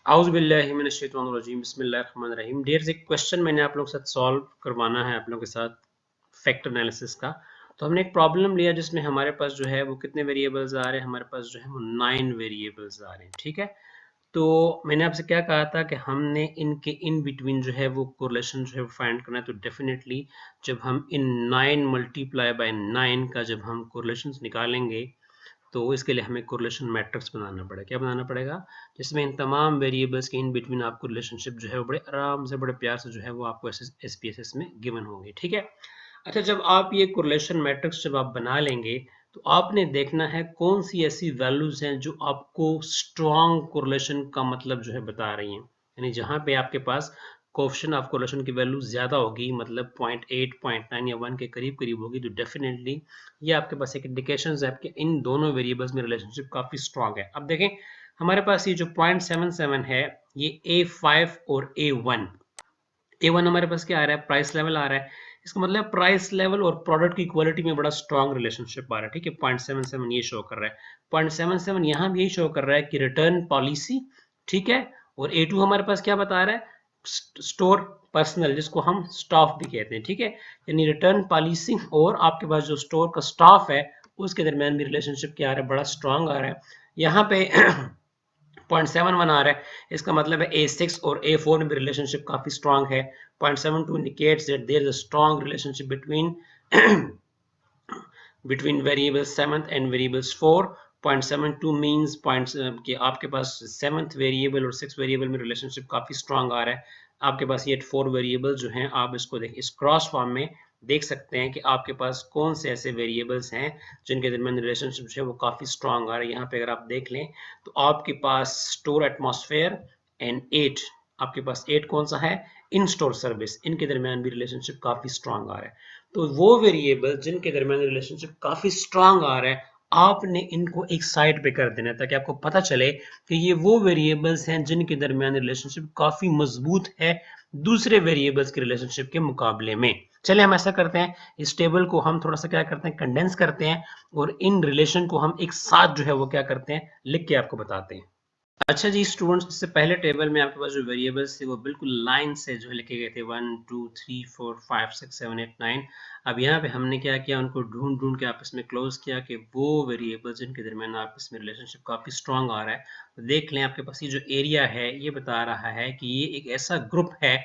आउज़ बिल्लाहि मिनश शैतानिर रजीम बिस्मिल्लाहिर रहमानिर रहीम। डियर एक क्वेश्चन मैंने आप लोगों के साथ सॉल्व करवाना है, आप लोगों के साथ फैक्टर एनालिसिस का। तो हमने एक प्रॉब्लम लिया जिसमें हमारे पास जो है वो कितने वेरिएबल्स आ रहे हैं, हमारे पास जो है वो 9 वेरिएबल्स आ रहे हैं। ठीक है, तो मैंने आपसे क्या कहा था कि हमने इनके इन बिटवीन जो है वो कोरिलेशन जो है वो फाइंड करना है। तो डेफिनेटली जब हम इन 9 मल्टीप्लाई बाय 9 का जब हम कोरिलेशंस निकालेंगे तो इसके लिए हमें कोरिलेशन मैट्रिक्स बनाना पड़ेगा। क्या बनाना पड़ेगा? जिसमें इन तमाम वेरिएबल्स के इन बिटवीन आपको रिलेशनशिप जो है वो बड़े आराम से, बड़े प्यार से जो है वो आपको एसपीएसएस में गिवन होंगे। ठीक है, अच्छा, जब आप ये कोरिलेशन मैट्रिक्स जब आप बना लेंगे तो आपने देखना है कौन सी ऐसी वैल्यूज हैं जो आपको स्ट्रॉन्ग कोरिलेशन का मतलब जो है बता रही हैं। यानी जहां पे आपके पास कोएफिशिएंट ऑफ कोरिलेशन की वैल्यू ज्यादा होगी, मतलब 0.8 0.9 या 1 के करीब करीब होगी, तो डेफिनेटली ये आपके पास एक इंडिकेशन है कि इन दोनों वेरिएबल्स में रिलेशनशिप काफी स्ट्रॉन्ग है। अब देखें, हमारे पास ये जो 0.77 है, ये A5 और A1 हमारे पास क्या आ रहा है? प्राइस लेवल आ रहा है। इसका मतलब प्राइस लेवल और प्रोडक्ट की क्वालिटी में बड़ा स्ट्रॉन्ग रिलेशनशिप आ रहा है। ठीक है, 0.77 ये शो कर रहा है। 0.77 यहाँ भी यही शो कर रहा है कि रिटर्न पॉलिसी। ठीक है, और A2 हमारे पास क्या बता रहा है? स्टोर पर्सनल, जिसको हम स्टाफ भी कहते हैं। ठीक है, यानी रिटर्न पॉलिसी और आपके पास जो स्टोर का स्टाफ है उसके दरमियान भी रिलेशनशिप क्या आ रहा है? बड़ा स्ट्रॉन्ग आ रहा है। यहाँ पे 0.71 आ रहा है, इसका मतलब है A6 और A4 में भी रिलेशनशिप काफी स्ट्रांग है। 0.72 indicates that there is a strong relationship between variables 7th and variables 4. 0.72 means points कि आपके पास 7th वेरिएबल और 6th वेरिएबल में रिलेशनशिप काफी स्ट्रांग आ रहा है। आपके पास ये 4 वेरिएबल जो हैं, आप इसको देख इस क्रॉस फॉर्म में देख सकते हैं कि आपके पास कौन से ऐसे वेरिएबल्स हैं जिनके दरमियान रिलेशनशिप जो है वो काफी स्ट्रांग आ रहा है। यहाँ पे अगर आप देख लें तो आपके पास स्टोर एटमॉस्फेयर एंड 8, आपके पास 8 कौन सा है? इन स्टोर सर्विस, इनके दरमियान भी रिलेशनशिप काफी स्ट्रांग आ रहा है। तो वो वेरिएबल जिनके दरमियान रिलेशनशिप काफी स्ट्रांग आ रहा है, आपने इनको एक साइड पे कर देना है ताकि आपको पता चले कि ये वो वेरिएबल्स हैं जिनके दरमियान रिलेशनशिप काफी मजबूत है दूसरे वेरिएबल्स के रिलेशनशिप के मुकाबले में। चलिए हम ऐसा करते हैं, इस टेबल को हम थोड़ा सा क्या करते हैं, कंडेंस करते हैं और इन रिलेशन को हम एक साथ जो है वो क्या करते हैं, लिख के आपको बताते हैं। अच्छा जी स्टूडेंट्स, इससे पहले टेबल में आपके पास जो वेरिएबल्स थे वो बिल्कुल लाइन से जो है लिखे गए थे, 1 2 3 4 5 6 7 8 9। अब यहाँ पे हमने क्या किया, उनको ढूंढ ढूंढ के आपस में क्लोज किया कि वो वेरिएबल्स जिनके दरमियान आपस में रिलेशनशिप काफी स्ट्रांग आ रहा है। तो देख लें, आपके पास ये जो एरिया है ये बता रहा है कि ये एक ऐसा ग्रुप है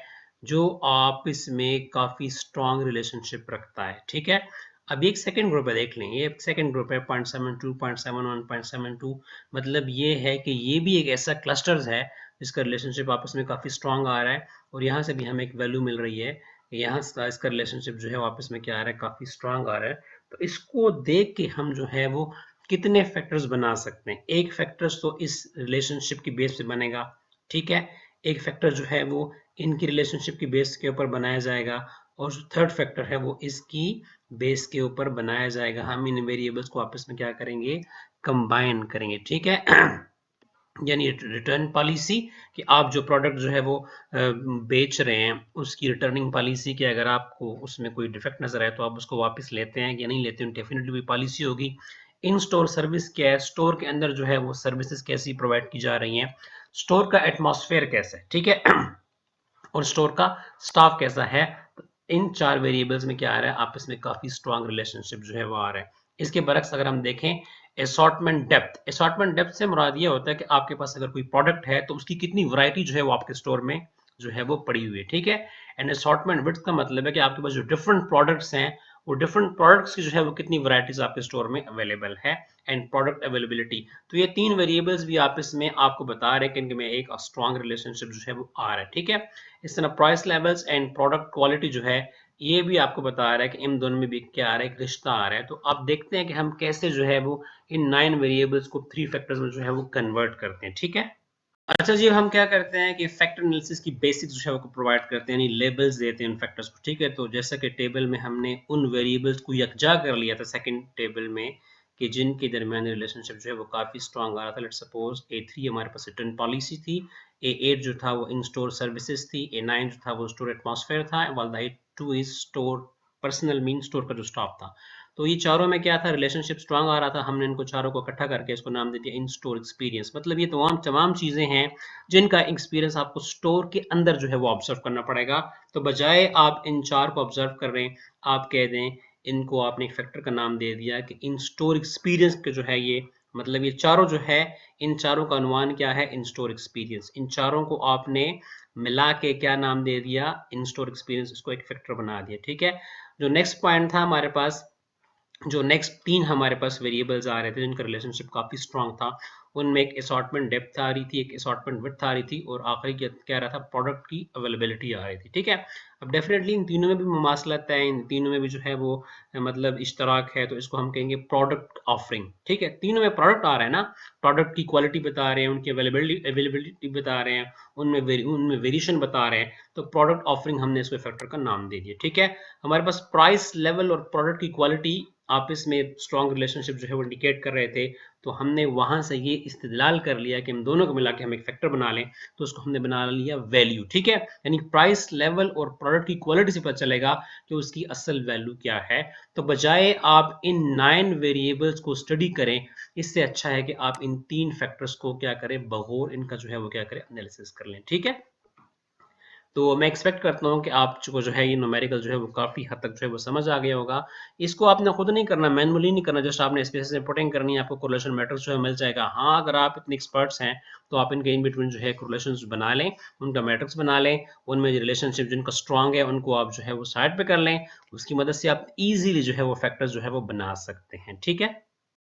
जो आपस में काफी स्ट्रांग रिलेशनशिप रखता है। ठीक है, अब एक सेकंड ग्रुप है, देख लें, ये सेकंड ग्रुप है 0.72 0.71 0.72। मतलब ये है कि ये भी एक ऐसा क्लस्टर्स है जिसका रिलेशनशिप आपस में काफी स्ट्रांग आ रहा है और यहाँ से भी हमें एक वैल्यू मिल रही है, यहाँ से इसका रिलेशनशिप जो है आपस में क्या आ रहा है, काफी स्ट्रांग आ रहा है। तो इसको देख के हम जो है वो कितने फैक्टर्स बना सकते हैं? एक फैक्टर्स तो इस रिलेशनशिप की बेस पे बनेगा। ठीक है, एक फैक्टर जो है वो इनकी रिलेशनशिप की बेस के ऊपर बनाया जाएगा और जो थर्ड फैक्टर है वो इसकी बेस के ऊपर बनाया जाएगा। हम इन वेरिएबल्स को आपस में क्या करेंगे, कंबाइन करेंगे। ठीक है, यानी रिटर्न पॉलिसी, कि आप जो प्रोडक्ट जो है वो बेच रहे हैं उसकी रिटर्निंग पॉलिसी, कि अगर आपको उसमें कोई डिफेक्ट नजर आए तो आप उसको वापस लेते हैं या नहीं लेते हैं, डेफिनेटली भी पॉलिसी होगी। इन स्टोर सर्विस क्या है, स्टोर के अंदर जो है वो सर्विसेज कैसी प्रोवाइड की जा रही हैं, स्टोर का एटमॉस्फेयर कैसा है। ठीक है, और स्टोर का स्टाफ कैसा है। इन चार वेरिएबल्स में क्या आ रहा है, आपस में काफी स्ट्रांग रिलेशनशिप जो है वो आ रहा है। इसके बरक्स अगर हम देखें, असॉर्टमेंट डेप्थ से मुराद ये होता है कि आपके पास अगर कोई प्रोडक्ट है तो उसकी कितनी वैरायटी जो है वो आपके स्टोर में जो है वो पड़ी हुई है। ठीक है, एंड असॉर्टमेंट विड्थ का मतलब है कि आपके पास जो डिफरेंट प्रोडक्ट्स हैं वो डिफरेंट प्रोडक्ट्स की जो है वो कितनी वैरायटीज आपके स्टोर में अवेलेबल है, एंड प्रोडक्ट अवेलेबिलिटी। तो ये तीन वेरिएबल्स भी आपस में आपको बता रहे हैं कि इनमें एक स्ट्रांग रिलेशनशिप जो है वो आ रहा है। ठीक है, इस तरह price levels and product quality जो है ये भी आपको बता रहा है कि इन दोनों में भी क्या आ रहा है, एक रिश्ता आ रहा है। तो अब देखते हैं कि हम कैसे जो है वो इन 9 वेरिएबल्स को 3 फैक्टर्स में जो है वो कन्वर्ट करते हैं। ठीक है, अच्छा जी, हम क्या करते हैं कि फैक्टर एनालिसिस की बेसिक्स जो है वो प्रोवाइड करते हैं, यानी लेबल्स देते हैं इन फैक्टर्स को। ठीक है, तो जैसा कि टेबल में हमने उन वेरिएबल्स को यकजा कर लिया था सेकंड टेबल में कि जिनके दरमियान रिलेशनशिप जो है वो काफी स्ट्रांग आ रहा था। लेट्स सपोज A3 हमारे पास रिटर्न पॉलिसी थी, A8 जो था वो इन स्टोर सर्विसेज थी, A9 जो था वो स्टोर एटमॉस्फेयर था, वाल A2 is store personal mean store का जो स्टाफ था। तो ये चारों में क्या था, रिलेशनशिप स्ट्रांग आ रहा था, हमने इनको चारों को इकट्ठा करके इसको नाम दे दिया इन स्टोर एक्सपीरियंस। मतलब ये तमाम तमाम चीज़ें हैं जिनका एक्सपीरियंस आपको स्टोर के अंदर जो है वो ऑब्जर्व करना पड़ेगा। तो बजाय आप इन चार को ऑब्जर्व कर रहे हैं, आप कह दें इनको आपने एक फैक्टर का नाम दे दिया कि इन स्टोर एक्सपीरियंस के जो है ये, मतलब ये चारों जो है, इन चारों का अनुमान क्या है, इन स्टोर एक्सपीरियंस। इन चारों को आपने मिला के क्या नाम दे दिया, इन स्टोर एक्सपीरियंस, इसको एक फैक्टर बना दिया। ठीक है, जो नेक्स्ट पॉइंट था हमारे पास, जो नेक्स्ट तीन हमारे पास वेरिएबल्स आ रहे थे जिनका रिलेशनशिप काफी स्ट्रांग था, उनमें एक असॉर्टमेंट डेप्थ आ रही थी, एक असॉर्टमेंट विड्थ आ रही थी, और आखिरी क्या रहा था, प्रोडक्ट की अवेलेबिलिटी आ रही थी। ठीक है, अब डेफिनेटली इन तीनों में भी मुमासलत है, इन तीनों में भी जो है वो मतलब इश्तराक है, तो इसको हम कहेंगे प्रोडक्ट ऑफरिंग। ठीक है, तीनों में प्रोडक्ट आ रहा है ना, प्रोडक्ट की क्वालिटी बता रहे हैं, उनकी अवेलेबिलिटी बता रहे हैं, उनमें वेरिएशन बता रहे हैं, तो प्रोडक्ट ऑफरिंग हमने इसको फैक्टर का नाम दे दिया। ठीक है, हमारे पास प्राइस लेवल और प्रोडक्ट की क्वालिटी आपस में स्ट्रॉन्ग रिलेशनशिप जो है वो इंडिकेट कर रहे थे, तो हमने वहां से ये इस्तेदलाल कर लिया कि हम दोनों को मिला के हम एक फैक्टर बना लें, तो उसको हमने बना लिया वैल्यू। ठीक है, यानी प्राइस लेवल और प्रोडक्ट की क्वालिटी से पता चलेगा कि उसकी असल वैल्यू क्या है। तो बजाय आप इन 9 वेरिएबल्स को स्टडी करें, इससे अच्छा है कि आप इन 3 फैक्टर्स को क्या करें, बगौर इनका जो है वो क्या करें, एनालिसिस कर लें। ठीक है, तो मैं एक्सपेक्ट करता हूँ कि आपको जो है ये न्यूमेरिकल जो है वो काफ़ी हद तक जो है वो समझ आ गया होगा। इसको आपने खुद नहीं करना, मैनुअली नहीं करना, जस्ट आपने स्पेस से पुटिंग करनी है, आपको कोरिलेशन मैट्रिक्स जो है मिल जाएगा। हाँ, अगर आप इतने एक्सपर्ट्स हैं तो आप इनके इन बिटवीन जो है कोरिलेशंस बना लें, उनका मैट्रिक्स बना लें, उनमें जो रिलेशनशिप जिनका स्ट्रांग है उनको आप जो है वो साइड पे कर लें, उसकी मदद से आप इजीली जो है वो फैक्टर्स जो है वो बना सकते हैं। ठीक है।